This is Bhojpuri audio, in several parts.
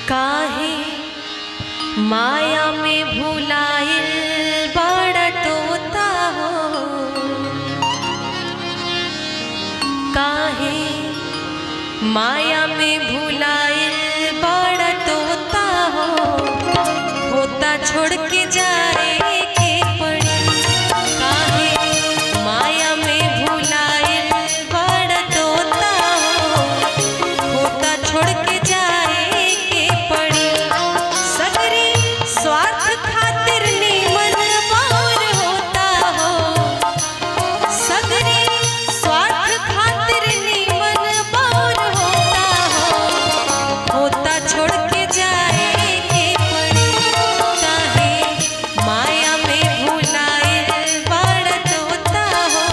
काहे माया में भुलाइल बड़ा तोता हो, काहे माया में भुलाइल बड़ा तोता हो, होता छोड़ के जाए के पड़ी। काहे माया में भुलाइल बड़ा तोता हो, होता छोड़ के जाए के पड़ी। सगरी स्वार्थ खातिर नीमन बार होता हो, सगरी स्वार्थ खातिर नीमन बार होता हो, होता छोड़ के जाए के पड़ी। काहे माया में भुलाइल बड़ा तोता हो,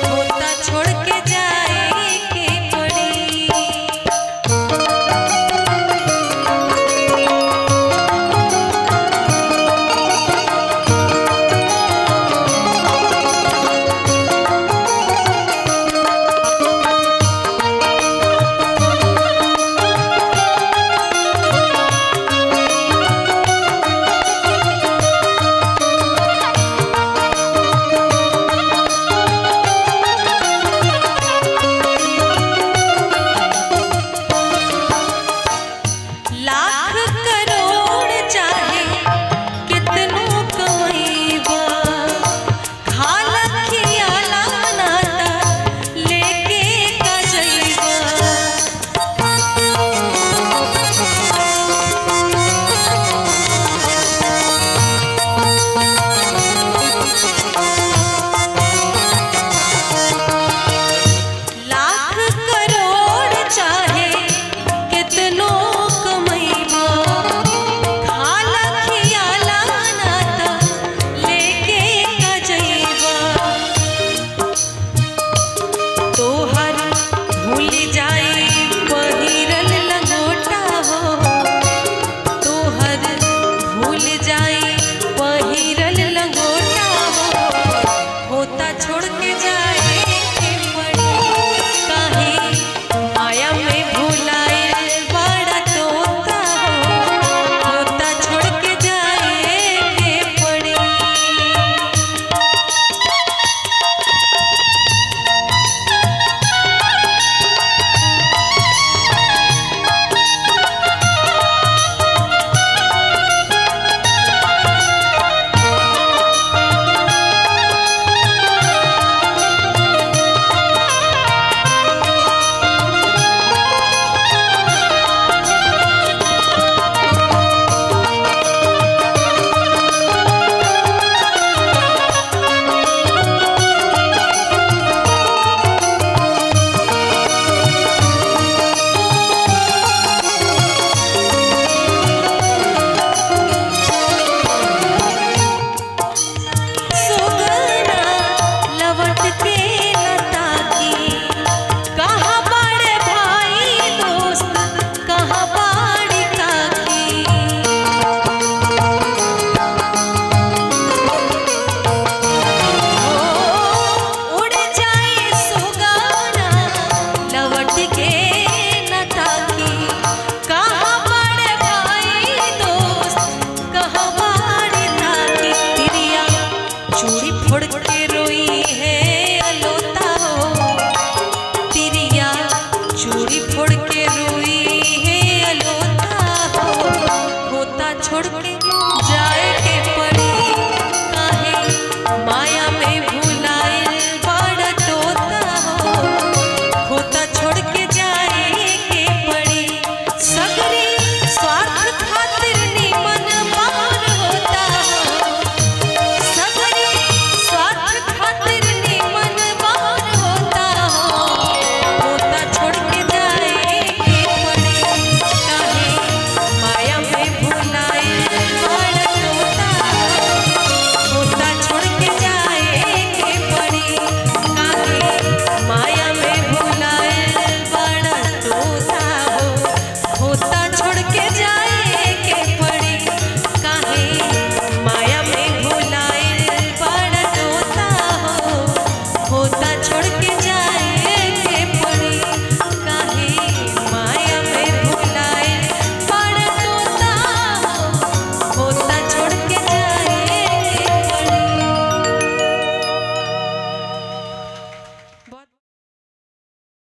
होता छोड़ के जाए के पड़ी। लाख करोड़ चाहे कितनो कमैबा, खाला खियाला नाता लेके का जइबा। लाख करोड़ चाहे कितनो कमैबा, खाला खियाला नाता लेके का जइबा। तोहर भूल जाई पहिरल लंगोटा हो, तोहर भूल जाई पहिरल लंगोटा हो, होता छोड़ के जाए के पड़ी। काहे माया में भुलाइल बड़ा तोता हो, होता छोड़ के जाए के पड़ी। सुगना लवट के लता की, कहाँ बाड़े भाई दोस्त, कहाँ बाड़ी काकी। ओ उड़ जाए सुगना लवट के लता की, कहाँ बाड़े भाई दोस्त, कहाँ बाड़ी काकी। तिरिया चूड़ी फोड़ के रोई है अलोता हो, तिरिया चूड़ी फोड़ के रोई है अलोता हो, होता छोड़ के